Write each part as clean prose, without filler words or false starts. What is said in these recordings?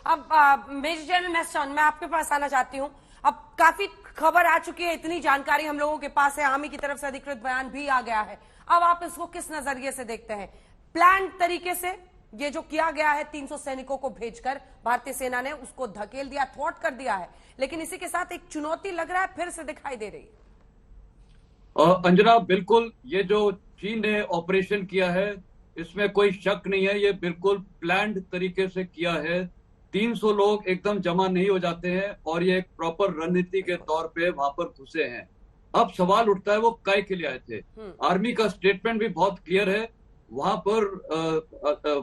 अब major general मैस्टन, मैं आपके पास आना चाहती हूँ। अब काफी खबर आ चुकी है, इतनी जानकारी हम लोगों के पास है, आर्मी की तरफ से अधिकृत बयान भी आ गया है। अब आप इसको किस नजरिए से देखते हैं? प्लान तरीके से ये जो किया गया है 300 सैनिकों को भेजकर भारतीय सेना ने उसको धकेल दिया, थ्वॉट कर दिया है, लेकिन इसी के साथ एक चुनौती लग रहा है फिर से दिखाई दे रही है। अंजना, बिल्कुल ये जो चीन ने ऑपरेशन किया है इसमें कोई शक नहीं है, ये बिल्कुल प्लान्ड तरीके से किया है। 300 लोग एकदम जमा नहीं हो जाते हैं और ये एक प्रॉपर रणनीति के तौर पे वहां पर घुसे हैं। अब सवाल उठता है वो काय के लिए आए थे। आर्मी का स्टेटमेंट भी बहुत क्लियर है, वहां पर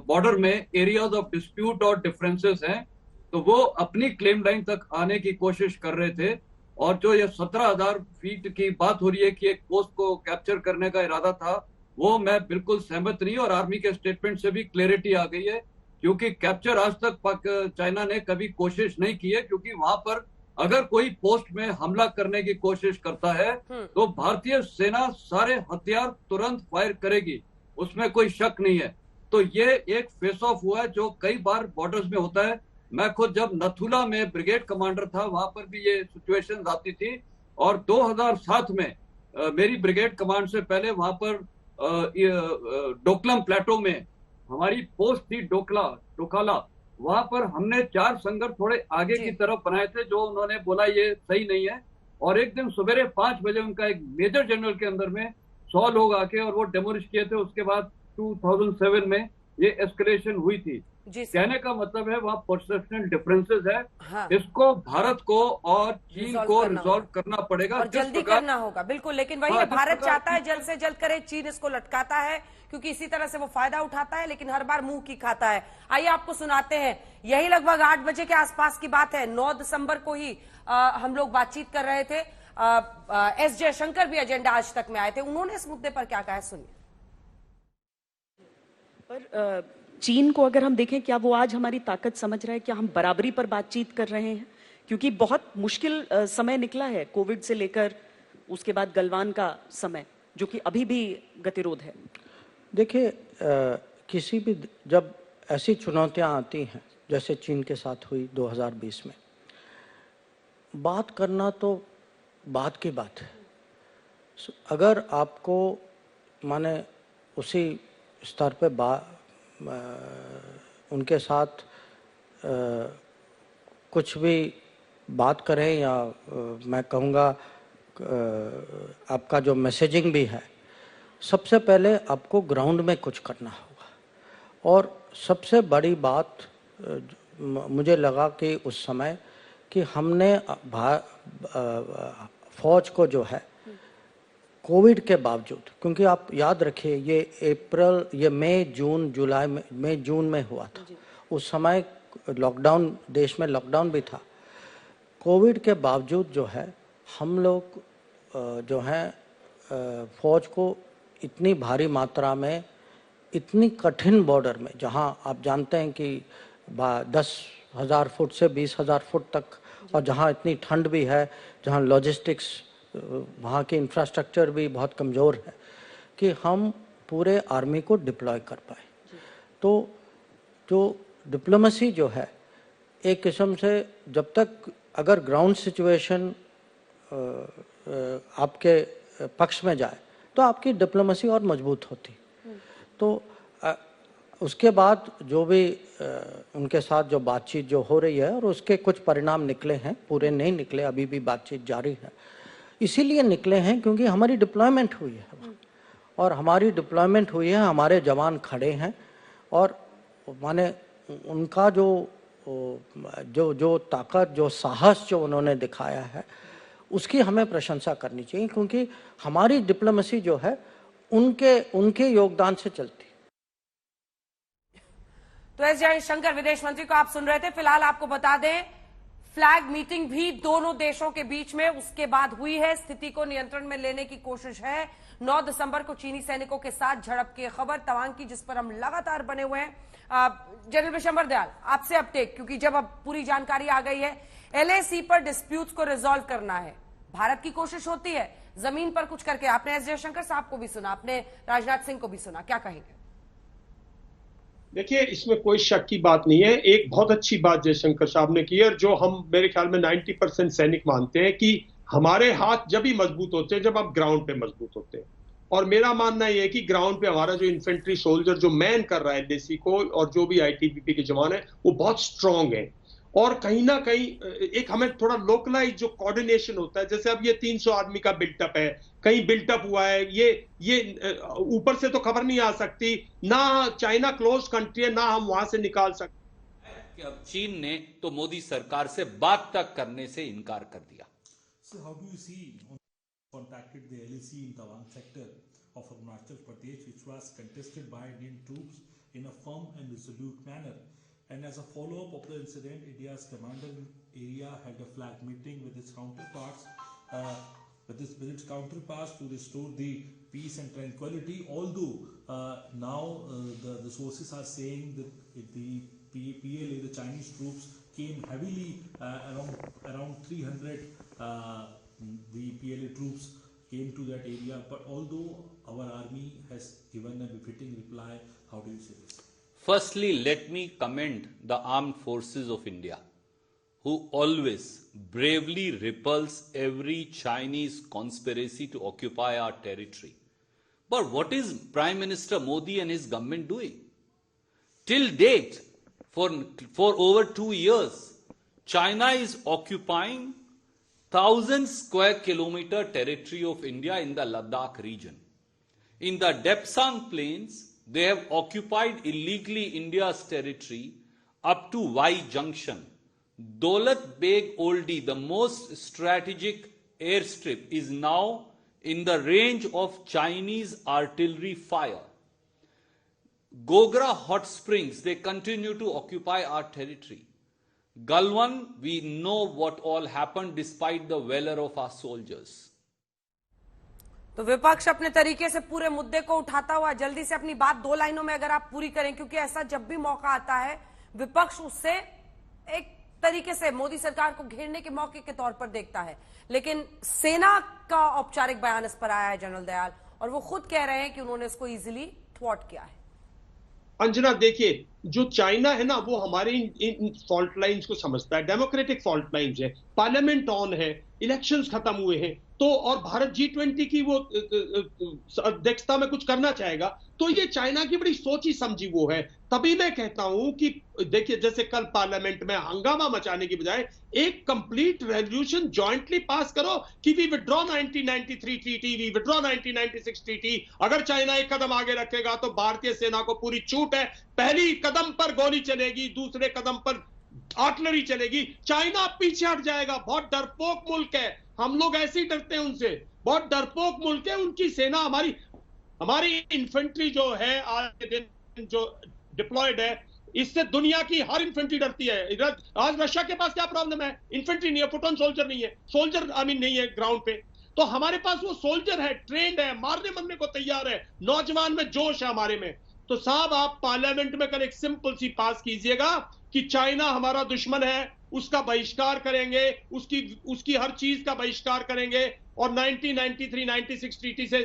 बॉर्डर में एरियाज ऑफ डिस्प्यूट और डिफरेंसेस हैं, तो वो अपनी क्लेम लाइन तक आने की कोशिश कर रहे थे। और जो ये 17,000 फीट की बात हो रही है कि एक पोस्ट को कैप्चर करने का इरादा था, वो मैं बिल्कुल सहमत नहीं। और आर्मी के स्टेटमेंट से भी क्लैरिटी आ गई है, क्योंकि कैप्चर आज तक चाइना ने कभी कोशिश नहीं की है, क्योंकि वहां पर अगर कोई पोस्ट में हमला करने की कोशिश करता है तो भारतीय सेना सारे हथियार तुरंत फायर करेगी, उसमें कोई शक नहीं है। तो ये एक फेस ऑफ हुआ है जो कई बार बॉर्डर्स में होता है। मैं खुद जब नथुला में ब्रिगेड कमांडर था, वहां पर भी ये सिचुएशन आती थी। और 2007 में मेरी ब्रिगेड कमांड से पहले वहां पर डोकलम प्लेटो में हमारी पोस्ट थी, डोकाला। वहां पर हमने 4 संघर्ष थोड़े आगे की तरफ बनाए थे, जो उन्होंने बोला ये सही नहीं है। और एक दिन सवेरे 5 बजे उनका एक मेजर जनरल के अंदर में 100 लोग आके और वो डेमोलिश किए थे। उसके बाद 2007 में ये एस्केलेशन हुई थी। कहने का मतलब है वहाँ परसेप्शनल डिफरेंसेस है। हाँ। इसको भारत को और चीन को रिजॉल्व करना पड़ेगा और जल्दी करना होगा, बिल्कुल। लेकिन वही है, भारत चाहता है जल्द से जल्द करे, चीन इसको लटकाता है क्योंकि इसी तरह से वो फायदा उठाता है, लेकिन हर बार मुंह की खाता है। आइए आपको सुनाते हैं, यही लगभग 8 बजे के आसपास की बात है, 9 दिसंबर को ही हम लोग बातचीत कर रहे थे। एस जयशंकर भी एजेंडा आज तक में आए थे, उन्होंने इस मुद्दे पर क्या कहा है, सुनिए। पर चीन को अगर हम देखें, क्या वो आज हमारी ताकत समझ रहा है? क्या हम बराबरी पर बातचीत कर रहे हैं? क्योंकि बहुत मुश्किल समय निकला है, कोविड से लेकर उसके बाद गलवान का समय, जो कि अभी भी गतिरोध है। देखिए, किसी भी जब ऐसी चुनौतियां आती हैं जैसे चीन के साथ हुई 2020 में, बात करना तो बात की बात है। अगर आपको माने उसी स्तर पे उनके साथ कुछ भी बात करें, या मैं कहूँगा आपका जो मैसेजिंग भी है, सबसे पहले आपको ग्राउंड में कुछ करना होगा। और सबसे बड़ी बात मुझे लगा कि उस समय कि हमने फौज को जो है कोविड के बावजूद, क्योंकि आप याद रखिए ये मई जून में हुआ था, उस समय लॉकडाउन, देश में लॉकडाउन भी था। कोविड के बावजूद जो है हम लोग जो है फौज को इतनी भारी मात्रा में, इतनी कठिन बॉर्डर में, जहां आप जानते हैं कि 10,000 फुट से 20,000 फुट तक, और जहां इतनी ठंड भी है, जहां लॉजिस्टिक्स, वहाँ की इंफ्रास्ट्रक्चर भी बहुत कमज़ोर है, कि हम पूरे आर्मी को डिप्लॉय कर पाए। तो जो डिप्लोमेसी जो है, एक किस्म से जब तक अगर ग्राउंड सिचुएशन आपके पक्ष में जाए तो आपकी डिप्लोमेसी और मजबूत होती। तो उसके बाद जो भी उनके साथ जो बातचीत जो हो रही है, और उसके कुछ परिणाम निकले हैं, पूरे नहीं निकले, अभी भी बातचीत जारी है। इसीलिए निकले हैं क्योंकि हमारी डिप्लॉयमेंट हुई है, और हमारी डिप्लॉयमेंट हुई है, हमारे जवान खड़े हैं, और माने उनका जो ताकत, जो साहस जो उन्होंने दिखाया है, उसकी हमें प्रशंसा करनी चाहिए, क्योंकि हमारी डिप्लोमेसी जो है उनके योगदान से चलती। तो एस जयशंकर विदेश मंत्री को आप सुन रहे थे। फिलहाल आपको बता दें, फ्लैग मीटिंग भी दोनों देशों के बीच में उसके बाद हुई है। स्थिति को नियंत्रण में लेने की कोशिश है। 9 दिसंबर को चीनी सैनिकों के साथ झड़प की खबर तवांग की, जिस पर हम लगातार बने हुए हैं। जनरल विशंबर दयाल, आपसे अपडेट, क्योंकि जब अब पूरी जानकारी आ गई है, LAC पर डिस्प्यूट्स को रिजॉल्व करना है, भारत की कोशिश होती है जमीन पर कुछ करके। आपने एस जयशंकर साहब को भी सुना, आपने राजनाथ सिंह को भी सुना, क्या कहेंगे? देखिए, इसमें कोई शक की बात नहीं है। एक बहुत अच्छी बात जयशंकर साहब ने की है, और जो हम मेरे ख्याल में 90% सैनिक मानते हैं कि हमारे हाथ जब भी मजबूत होते हैं जब आप ग्राउंड पे मजबूत होते हैं। और मेरा मानना यह है कि ग्राउंड पे हमारा जो इन्फेंट्री सोल्जर जो मैन कर रहा है एलएसी को, और जो भी आईटीबीपी के जवान है, वो बहुत स्ट्रांग है। और कहीं ना कहीं एक हमें थोड़ा लोकलाइज जो कोऑर्डिनेशन होता है, जैसे अब ये 300 आदमी का बिल्टअप है, कहीं बिल्टअप हुआ है, ये ऊपर से तो खबर नहीं आ सकती ना। चाइना क्लोज कंट्री है, ना हम वहां से निकाल सकते कि अब चीन ने तो मोदी सरकार से बात तक करने से इनकार कर दिया। So how do you see contacted the LAC in Tawang sector of Arunachal Pradesh, which was contested by Indian troops in a firm and resolute manner? And as a follow-up of the incident, India's commander area had a flag meeting with its counterparts, to restore the peace and tranquility. Although now the sources are saying that the PLA, the Chinese troops, came heavily around 300. The PLA troops came to that area, but although our army has given a befitting reply, how do you say this? Firstly, let me commend the armed forces of India, who always bravely repulse every Chinese conspiracy to occupy our territory. But what is Prime Minister Modi and his government doing? Till date, for over 2 years, China is occupying 1,000 square kilometer territory of India in the Ladakh region. In the Depsang Plains, they have occupied illegally India's territory up to Y Junction. Daulat Beg Oldi, the most strategic airstrip, is now in the range of Chinese artillery fire. Gogra Hot Springs, they continue to occupy our territory. Galwan, we know what all happened despite the valor of our soldiers. तो विपक्ष अपने तरीके से पूरे मुद्दे को उठाता हुआ जल्दी से अपनी बात 2 लाइनों में अगर आप पूरी करें, क्योंकि ऐसा जब भी मौका आता है विपक्ष उससे एक तरीके से मोदी सरकार को घेरने के मौके के तौर पर देखता है। लेकिन सेना का औपचारिक बयान इस पर आया है जनरल दयाल, और वो खुद कह रहे हैं कि उन्होंने इसको इजीली थ्वॉट किया है। अंजना, देखिए, जो चाइना है ना, वो हमारे इन फॉल्ट लाइंस को समझता है। डेमोक्रेटिक फॉल्ट लाइंस है, पार्लियामेंट ऑन है, इलेक्शंस खत्म हुए हैं, तो और भारत G20 की वो अध्यक्षता में कुछ करना चाहेगा, तो ये चाइना की बड़ी सोची समझी वो है। तभी मैं कहता हूं कि देखिए, जैसे कल पार्लियामेंट में हंगामा मचाने की बजाय एक कंप्लीट रेजोल्यूशन जॉइंटली पास करो कि we withdraw 1993 treaty, we withdraw 1996 treaty. अगर चाइना एक कदम आगे रखेगा तो भारतीय सेना को पूरी छूट है। पहली कदम पर गोली चलेगी, दूसरे कदम पर आर्टिलरी चलेगी, चाइना पीछे हट जाएगा। बहुत डरपोक मुल्क है, हम लोग ऐसे ही डरते हैं उनसे। बहुत डरपोक मुल्क है, उनकी सेना, हमारी इन्फेंट्री जो है आज के दिन जो डिप्लॉयड है, इससे दुनिया की हर इन्फेंट्री डरती है। आज रशिया के पास क्या प्रॉब्लम है? इन्फेंट्री नहीं है, फुट ऑन सोल्जर नहीं है, सोल्जर नहीं है ग्राउंड पे। तो हमारे पास वो सोल्जर है, ट्रेंड है, मारने मरने को तैयार है, नौजवान में जोश है हमारे में। तो साहब, आप पार्लियामेंट में कल एक सिंपल सी पास कीजिएगा कि चाइना हमारा दुश्मन है, उसका बहिष्कार करेंगे, उसकी हर चीज का बहिष्कार करेंगे, और 1993-96 ट्रीटी से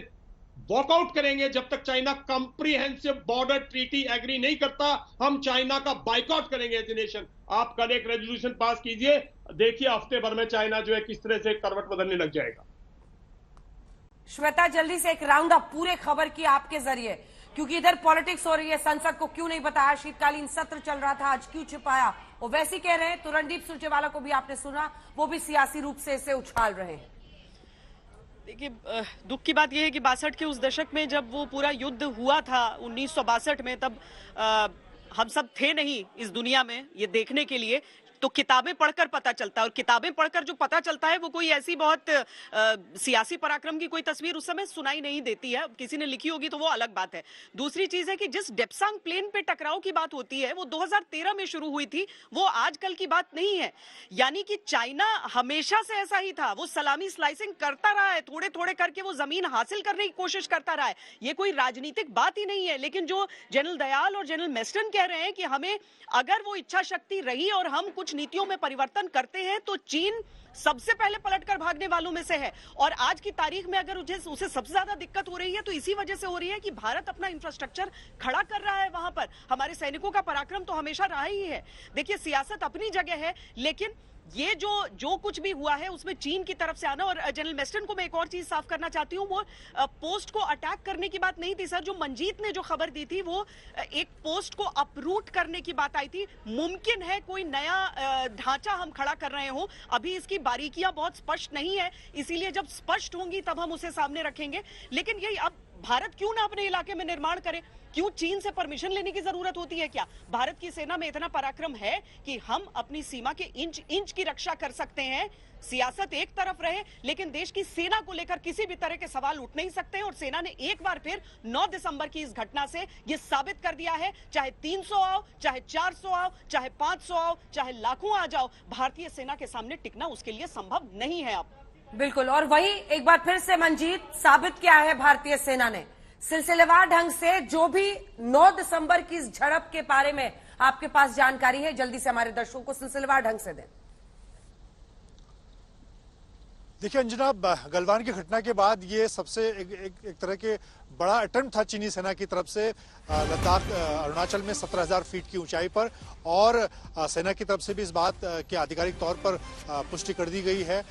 वॉकआउट करेंगे। जब तक China comprehensive border treaty agree नहीं करता, हम चाइना का बाइकआउट करेंगे एज ए नेशन। आप कल एक रेजोल्यूशन पास कीजिए, देखिए हफ्ते भर में चाइना जो है किस तरह से करवट बदलने लग जाएगा। श्वेता, जल्दी से एक राउंड अप पूरे खबर की आपके जरिए, क्योंकि इधर पॉलिटिक्स हो रही है, संसद को क्यों नहीं बताया, शीतकालीन सत्र चल रहा था, आज क्यों छिपाया, और वैसे कह रहे हैं तो रणदीप सुरजेवाला को भी आपने सुना, वो भी सियासी रूप से इसे उछाल रहे हैं। देखिए, दुख की बात यह है कि 62 के उस दशक में जब वो पूरा युद्ध हुआ था 1962 में, तब हम सब थे नहीं इस दुनिया में ये देखने के लिए। तो किताबें पढ़कर पता चलता है, और किताबें पढ़कर जो पता चलता है वो कोई ऐसी बहुत सियासी पराक्रम की कोई तस्वीर उस समय सुनाई नहीं देती है। किसी ने लिखी होगी तो वो अलग बात है। दूसरी चीज है कि जिस डेप्सांग प्लेन पे टकराव की बात होती है वो 2013 में शुरू हुई थी, वो आजकल की बात नहीं है। यानी कि चाइना हमेशा से ऐसा ही था, वो सलामी स्लाइसिंग करता रहा है, थोड़े थोड़े करके वो जमीन हासिल करने की कोशिश करता रहा है। ये कोई राजनीतिक बात ही नहीं है। लेकिन जो जनरल दयाल और जनरल मेस्टन कह रहे हैं कि हमें अगर वो इच्छा शक्ति रही और हम कुछ कुछ नीतियों में परिवर्तन करते हैं तो चीन सबसे पहले पलटकर भागने वालों में से है। और आज की तारीख में अगर उसे सबसे ज्यादा दिक्कत हो रही है तो इसी वजह से हो रही है कि भारत अपना इंफ्रास्ट्रक्चर खड़ा कर रहा है वहां पर। हमारे सैनिकों का पराक्रम तो हमेशा रहा ही है। देखिए, सियासत अपनी जगह है, लेकिन ये जो कुछ भी हुआ है उसमें चीन की तरफ से आना। और जनरल मेस्टन को मैं एक और चीज साफ करना चाहती हूँ, वो पोस्ट को अटैक करने की बात नहीं थी सर। जो मंजीत ने जो खबर दी थी वो एक पोस्ट को अपरूट करने की बात आई थी। मुमकिन है कोई नया ढांचा हम खड़ा कर रहे हो, अभी इसकी बारीकियां बहुत स्पष्ट नहीं है, इसीलिए जब स्पष्ट होंगी तब हम उसे सामने रखेंगे। लेकिन यही, अब भारत क्यों ना अपने इलाके में निर्माण करे? क्यों चीन से परमिशन लेने की जरूरत होती है? क्या भारत की सेना में इतना पराक्रम है कि हम अपनी सीमा के इंच इंच की रक्षा कर सकते हैं? सियासत एक तरफ रहे, लेकिन देश की सेना को लेकर किसी भी तरह के सवाल उठ नहीं सकते हैं। और सेना ने एक बार फिर 9 दिसंबर की इस घटना से यह साबित कर दिया है, चाहे 300 आओ, चाहे 400 आओ, चाहे 500 आओ, चाहे लाखों आ जाओ, भारतीय सेना के सामने टिकना उसके लिए संभव नहीं है अब। बिल्कुल। और वही एक बार फिर से मंजीत, साबित किया है भारतीय सेना ने सिलसिलेवार ढंग से। जो भी 9 दिसंबर की इस झड़प के बारे में आपके पास जानकारी है, जल्दी से हमारे दर्शकों को सिलसिलेवार ढंग से दें। देखिए अंजना, गलवान की घटना के बाद ये सबसे एक तरह के बड़ा अटेम्प्ट था चीनी सेना की तरफ से लद्दाख अरुणाचल में 17,000 फीट की ऊंचाई पर। और सेना की तरफ से भी इस बात की आधिकारिक तौर पर पुष्टि कर दी गई है,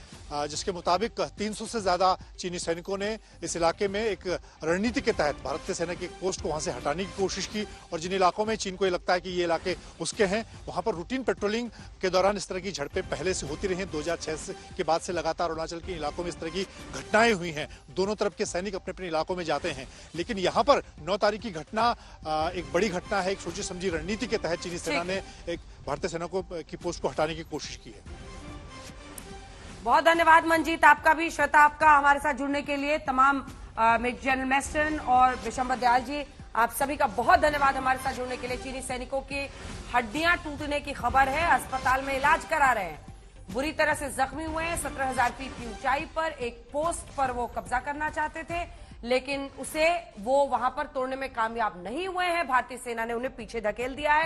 जिसके मुताबिक 300 से ज्यादा चीनी सैनिकों ने इस इलाके में एक रणनीति के तहत भारतीय सेना की एक पोस्ट को वहां से हटाने की कोशिश की। और जिन इलाकों में चीन को ये लगता है कि ये इलाके उसके हैं, वहां पर रूटीन पेट्रोलिंग के दौरान इस तरह की झड़पें पहले से होती रही हैं। 2006 के बाद से लगातार अरुणाचल के इलाकों में इस तरह की घटनाएं हुई हैं। दोनों तरफ के सैनिक अपने अपने इलाकों में जाते हैं, लेकिन यहाँ पर 9 तारीख की घटना एक बड़ी घटना है। एक सोची समझी रणनीति के तहत चीनी सेना ने एक भारतीय सेना की पोस्ट को हटाने की कोशिश की है। बहुत धन्यवाद मंजीत, आपका भी, श्वेता आपका हमारे साथ जुड़ने के लिए। तमाम जनरल मेस्टन और विशंबर दयाल जी, आप सभी का बहुत धन्यवाद हमारे साथ जुड़ने के लिए। चीनी सैनिकों की हड्डियां टूटने की खबर है, अस्पताल में इलाज करा रहे हैं, बुरी तरह से जख्मी हुए हैं। 17,000 फीट की ऊंचाई पर एक पोस्ट पर वो कब्जा करना चाहते थे, लेकिन उसे वो वहां पर तोड़ने में कामयाब नहीं हुए हैं। भारतीय सेना ने उन्हें पीछे धकेल दिया है।